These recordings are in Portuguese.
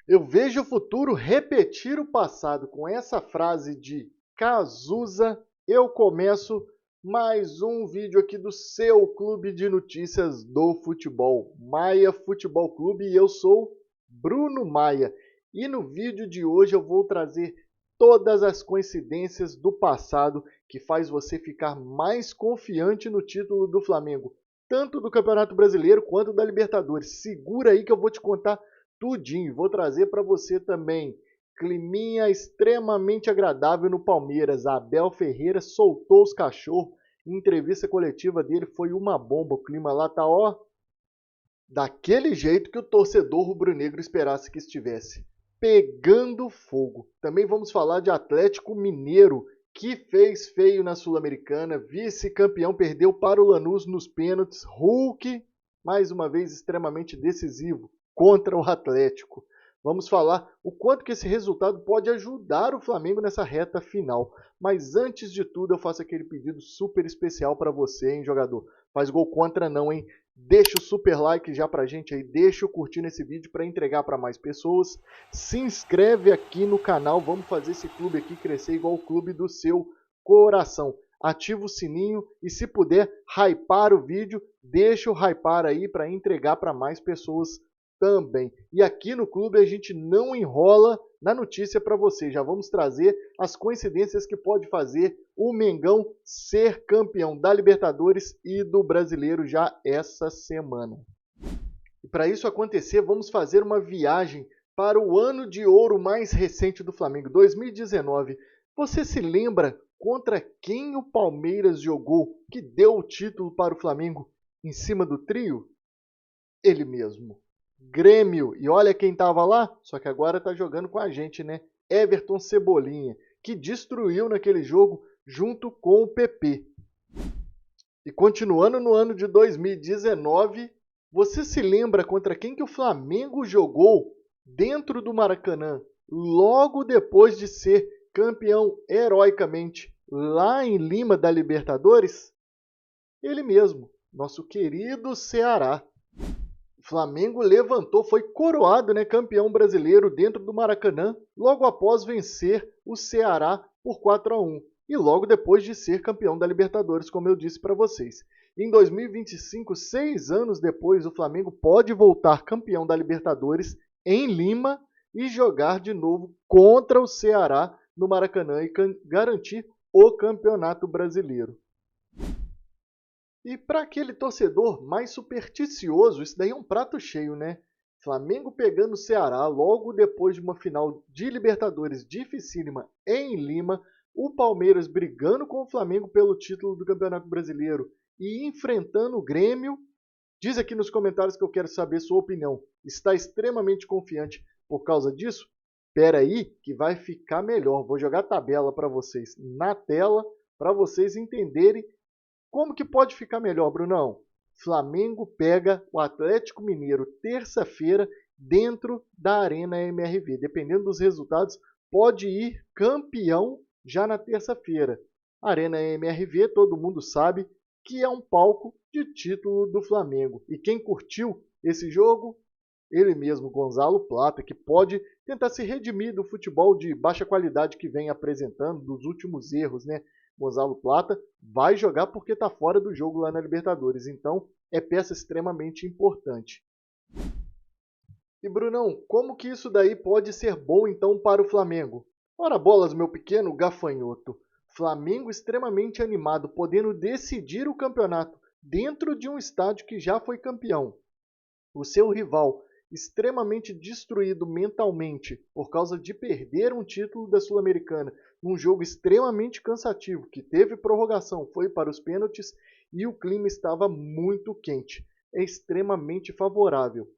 Eu vejo o futuro repetir o passado. Com essa frase de Cazuza, eu começo mais um vídeo aqui do seu clube de notícias do futebol, Maia Futebol Clube, e eu sou Bruno Maia. E no vídeo de hoje eu vou trazer todas as coincidências do passado que faz você ficar mais confiante no título do Flamengo, tanto do Campeonato Brasileiro quanto da Libertadores. Segura aí que eu vou te contar tudinho. Vou trazer para você também climinha extremamente agradável no Palmeiras. Abel Ferreira soltou os cachorros. Entrevista coletiva dele foi uma bomba. O clima lá tá, ó, daquele jeito que o torcedor rubro-negro esperasse que estivesse. Pegando fogo. Também vamos falar de Atlético Mineiro, que fez feio na Sul-Americana. Vice-campeão, perdeu para o Lanús nos pênaltis. Hulk, mais uma vez, extremamente decisivo contra o Atlético. Vamos falar o quanto que esse resultado pode ajudar o Flamengo nessa reta final. Mas antes de tudo, eu faço aquele pedido super especial para você, hein, jogador? Faz gol contra não, hein? Deixa o super like já pra gente aí, deixa o curtir nesse vídeo para entregar para mais pessoas. Se inscreve aqui no canal, vamos fazer esse clube aqui crescer igual o clube do seu coração. Ativa o sininho e se puder, hypar o vídeo, deixa o hypar aí para entregar para mais pessoas também. E aqui no clube a gente não enrola na notícia para você. Já vamos trazer as coincidências que pode fazer o Mengão ser campeão da Libertadores e do Brasileiro já essa semana. E para isso acontecer, vamos fazer uma viagem para o ano de ouro mais recente do Flamengo, 2019. Você se lembra contra quem o Palmeiras jogou que deu o título para o Flamengo em cima do trio? Ele mesmo. Grêmio. E olha quem estava lá, só que agora está jogando com a gente, né? Everton Cebolinha, que destruiu naquele jogo junto com o PP. E continuando no ano de 2019, você se lembra contra quem que o Flamengo jogou dentro do Maracanã, logo depois de ser campeão heroicamente lá em Lima da Libertadores? Ele mesmo, nosso querido Ceará. Flamengo levantou, foi coroado, né, campeão brasileiro dentro do Maracanã, logo após vencer o Ceará por 4-1 e logo depois de ser campeão da Libertadores, como eu disse para vocês. Em 2025, 6 anos depois, o Flamengo pode voltar campeão da Libertadores em Lima e jogar de novo contra o Ceará no Maracanã e garantir o Campeonato Brasileiro. E para aquele torcedor mais supersticioso, isso daí é um prato cheio, né? Flamengo pegando o Ceará logo depois de uma final de Libertadores dificílima em Lima, o Palmeiras brigando com o Flamengo pelo título do Campeonato Brasileiro e enfrentando o Grêmio. Diz aqui nos comentários que eu quero saber sua opinião. Está extremamente confiante por causa disso? Espera aí que vai ficar melhor. Vou jogar a tabela para vocês na tela para vocês entenderem como que pode ficar melhor, Brunão? Flamengo pega o Atlético Mineiro terça-feira dentro da Arena MRV. Dependendo dos resultados, pode ir campeão já na terça-feira. Arena MRV, todo mundo sabe que é um palco de título do Flamengo. E quem curtiu esse jogo? Ele mesmo, Gonzalo Plata, que pode tentar se redimir do futebol de baixa qualidade que vem apresentando, dos últimos erros, né? Gonzalo Plata vai jogar porque está fora do jogo lá na Libertadores. Então, é peça extremamente importante. E, Brunão, como que isso daí pode ser bom, então, para o Flamengo? Ora bolas, meu pequeno gafanhoto. Flamengo extremamente animado, podendo decidir o campeonato dentro de um estádio que já foi campeão. O seu rival extremamente destruído mentalmente por causa de perder um título da Sul-Americana, num jogo extremamente cansativo, que teve prorrogação, foi para os pênaltis e o clima estava muito quente. É extremamente favorável.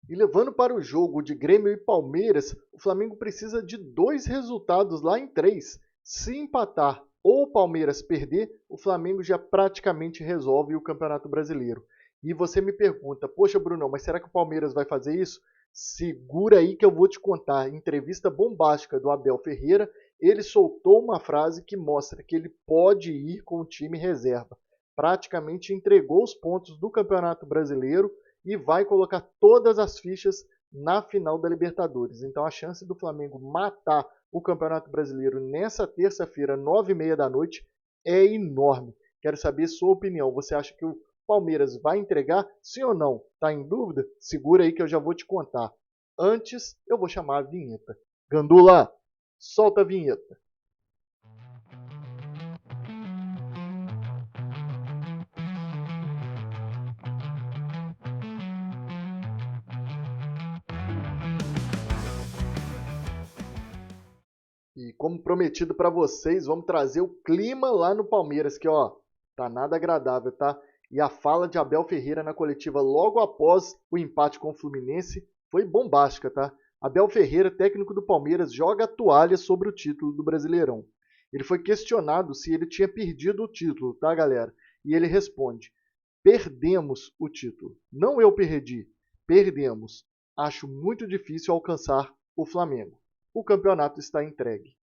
E levando para o jogo de Grêmio e Palmeiras, o Flamengo precisa de 2 resultados lá em 3. Se empatar ou o Palmeiras perder, o Flamengo já praticamente resolve o Campeonato Brasileiro. E você me pergunta, poxa, Bruno, mas será que o Palmeiras vai fazer isso? Segura aí que eu vou te contar. Entrevista bombástica do Abel Ferreira, ele soltou uma frase que mostra que ele pode ir com o time reserva. Praticamente entregou os pontos do Campeonato Brasileiro e vai colocar todas as fichas na final da Libertadores. Então a chance do Flamengo matar o Campeonato Brasileiro nessa terça-feira, 9h30 da noite, é enorme. Quero saber sua opinião. Você acha que o Palmeiras vai entregar? Sim ou não? Tá em dúvida? Segura aí que eu já vou te contar. Antes, eu vou chamar a vinheta. Gandula, solta a vinheta. E como prometido para vocês, vamos trazer o clima lá no Palmeiras, que ó, tá nada agradável, tá? E a fala de Abel Ferreira na coletiva logo após o empate com o Fluminense foi bombástica, tá? Abel Ferreira, técnico do Palmeiras, joga a toalha sobre o título do Brasileirão. Ele foi questionado se ele tinha perdido o título, tá, galera? E ele responde: perdemos o título. Não eu perdi, perdemos. Acho muito difícil alcançar o Flamengo. O campeonato está entregue.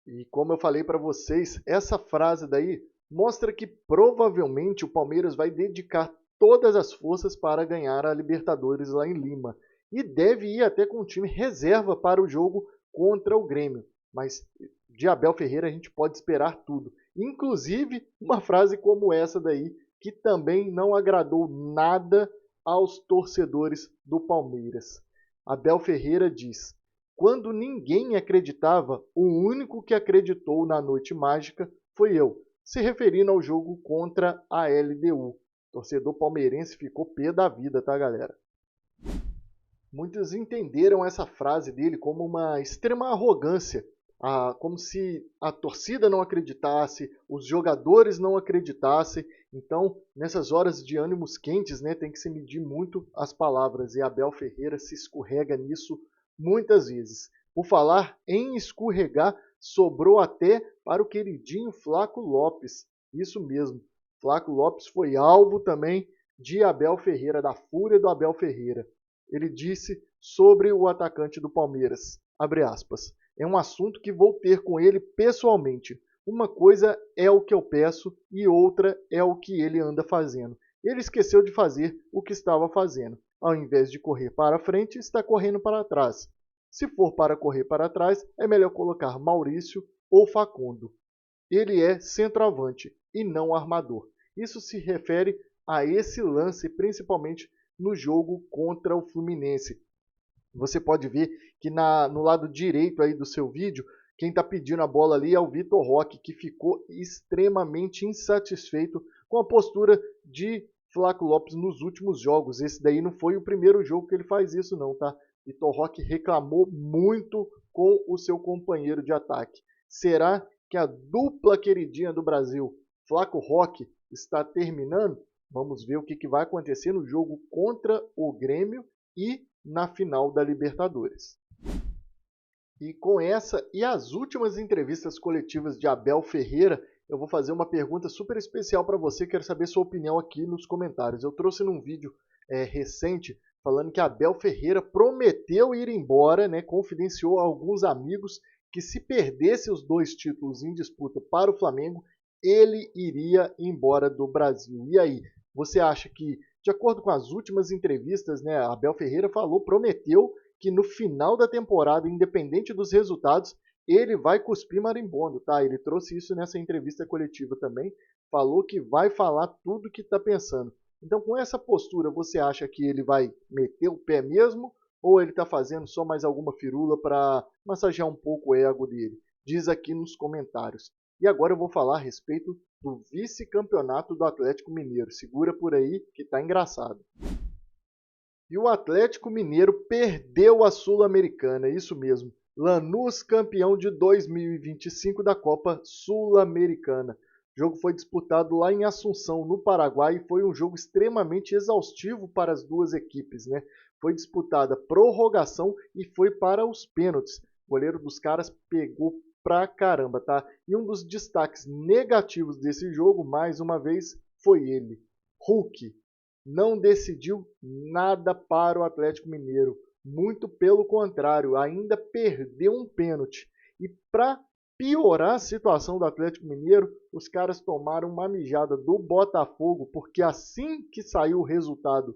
E como eu falei para vocês, essa frase daí mostra que provavelmente o Palmeiras vai dedicar todas as forças para ganhar a Libertadores lá em Lima. E deve ir até com o time reserva para o jogo contra o Grêmio. Mas de Abel Ferreira a gente pode esperar tudo. Inclusive uma frase como essa daí, que também não agradou nada aos torcedores do Palmeiras. Abel Ferreira diz: quando ninguém acreditava, o único que acreditou na noite mágica foi eu, se referindo ao jogo contra a LDU. O torcedor palmeirense ficou pé da vida, tá, galera? Muitos entenderam essa frase dele como uma extrema arrogância, como se a torcida não acreditasse, os jogadores não acreditassem. Então, nessas horas de ânimos quentes, né, tem que se medir muito as palavras, e Abel Ferreira se escorrega nisso muitas vezes. Por falar em escorregar, sobrou até para o queridinho Flaco Lopes. Isso mesmo, Flaco Lopes foi alvo também de Abel Ferreira, da fúria do Abel Ferreira. Ele disse sobre o atacante do Palmeiras, abre aspas, é um assunto que vou ter com ele pessoalmente. Uma coisa é o que eu peço e outra é o que ele anda fazendo. Ele esqueceu de fazer o que estava fazendo. Ao invés de correr para frente, está correndo para trás. Se for para correr para trás, é melhor colocar Maurício ou Facundo. Ele é centroavante e não armador. Isso se refere a esse lance, principalmente no jogo contra o Fluminense. Você pode ver que no lado direito aí do seu vídeo, quem está pedindo a bola ali é o Vitor Roque, que ficou extremamente insatisfeito com a postura de Flaco Lopes nos últimos jogos. Esse daí não foi o primeiro jogo que ele faz isso não, tá? Vitor Roque reclamou muito com o seu companheiro de ataque. Será que a dupla queridinha do Brasil, Flaco Roque, está terminando? Vamos ver o que vai acontecer no jogo contra o Grêmio e na final da Libertadores. E com essa e as últimas entrevistas coletivas de Abel Ferreira, eu vou fazer uma pergunta super especial para você. Quero saber sua opinião aqui nos comentários. Eu trouxe num vídeo recente falando que Abel Ferreira prometeu ir embora, né, confidenciou a alguns amigos que se perdesse os 2 títulos em disputa para o Flamengo, ele iria embora do Brasil. E aí, você acha que, de acordo com as últimas entrevistas, né, Abel Ferreira prometeu que no final da temporada, independente dos resultados, ele vai cuspir marimbondo, tá? Ele trouxe isso nessa entrevista coletiva também, falou que vai falar tudo o que está pensando. Então, com essa postura, você acha que ele vai meter o pé mesmo? Ou ele está fazendo só mais alguma firula para massagear um pouco o ego dele? Diz aqui nos comentários. E agora eu vou falar a respeito do vice-campeonato do Atlético Mineiro. Segura por aí que tá engraçado. E o Atlético Mineiro perdeu a Sul-Americana, isso mesmo. Lanús campeão de 2025 da Copa Sul-Americana. O jogo foi disputado lá em Assunção, no Paraguai, e foi um jogo extremamente exaustivo para as duas equipes, né? Foi disputada prorrogação e foi para os pênaltis. O goleiro dos caras pegou pra caramba, tá? E um dos destaques negativos desse jogo, mais uma vez, foi ele, Hulk. Não decidiu nada para o Atlético Mineiro. Muito pelo contrário, ainda perdeu um pênalti. E para piorar a situação do Atlético Mineiro, os caras tomaram uma mijada do Botafogo, porque assim que saiu o resultado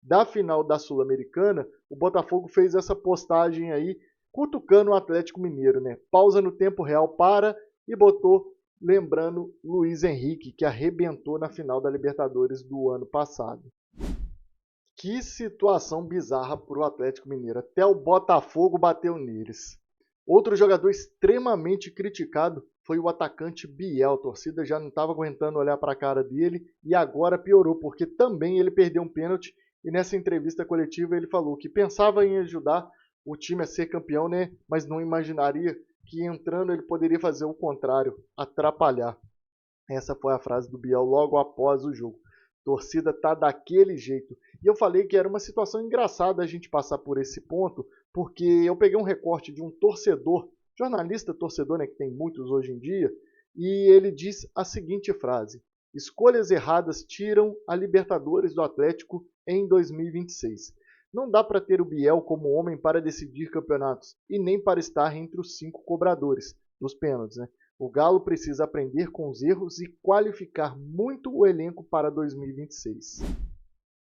da final da Sul-Americana, o Botafogo fez essa postagem aí, cutucando o Atlético Mineiro, né? Pausa no tempo real para e botou lembrando Luiz Henrique, que arrebentou na final da Libertadores do ano passado. Que situação bizarra para o Atlético Mineiro. Até o Botafogo bateu neles. Outro jogador extremamente criticado foi o atacante Biel. A torcida já não estava aguentando olhar para a cara dele e agora piorou, porque também ele perdeu um pênalti e nessa entrevista coletiva ele falou que pensava em ajudar o time a ser campeão, né? Mas não imaginaria que entrando ele poderia fazer o contrário, atrapalhar. Essa foi a frase do Biel logo após o jogo. Torcida tá daquele jeito. E eu falei que era uma situação engraçada a gente passar por esse ponto, porque eu peguei um recorte de um torcedor, jornalista torcedor, né, que tem muitos hoje em dia, e ele diz a seguinte frase: escolhas erradas tiram a Libertadores do Atlético em 2026. Não dá para ter o Biel como homem para decidir campeonatos e nem para estar entre os 5 cobradores dos pênaltis, né? O Galo precisa aprender com os erros e qualificar muito o elenco para 2026.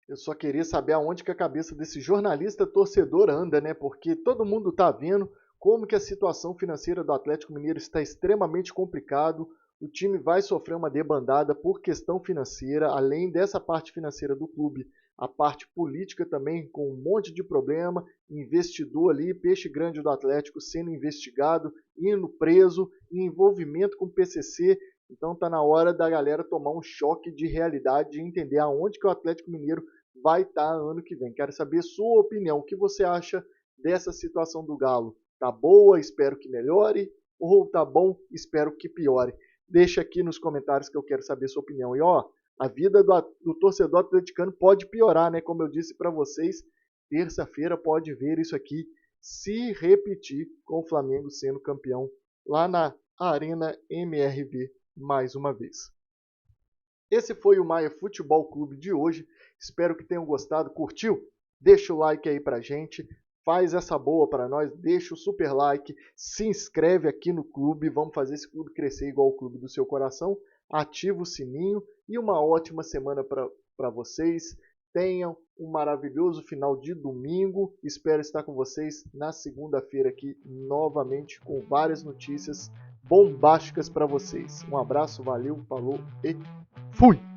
Eu só queria saber aonde que a cabeça desse jornalista torcedor anda, né? Porque todo mundo está vendo como que a situação financeira do Atlético Mineiro está extremamente complicado. O time vai sofrer uma debandada por questão financeira, além dessa parte financeira do clube, a parte política também com um monte de problema, investidor ali, peixe grande do Atlético sendo investigado, indo preso, envolvimento com o PCC. Então tá na hora da galera tomar um choque de realidade e entender aonde que o Atlético Mineiro vai estar ano que vem. Quero saber sua opinião, o que você acha dessa situação do Galo? Tá boa, espero que melhore, ou tá bom, espero que piore? Deixa aqui nos comentários que eu quero saber sua opinião. E ó, a vida do torcedor atleticano pode piorar, né? Como eu disse para vocês, terça-feira pode ver isso aqui se repetir com o Flamengo sendo campeão lá na Arena MRV mais uma vez. Esse foi o Maia Futebol Clube de hoje. Espero que tenham gostado. Curtiu? Deixa o like aí pra gente. Faz essa boa para nós. Deixa o super like. Se inscreve aqui no clube. Vamos fazer esse clube crescer igual o clube do seu coração. Ativa o sininho. E uma ótima semana para vocês. Tenham um maravilhoso final de domingo. Espero estar com vocês na segunda-feira aqui novamente com várias notícias bombásticas para vocês. Um abraço, valeu, falou e fui!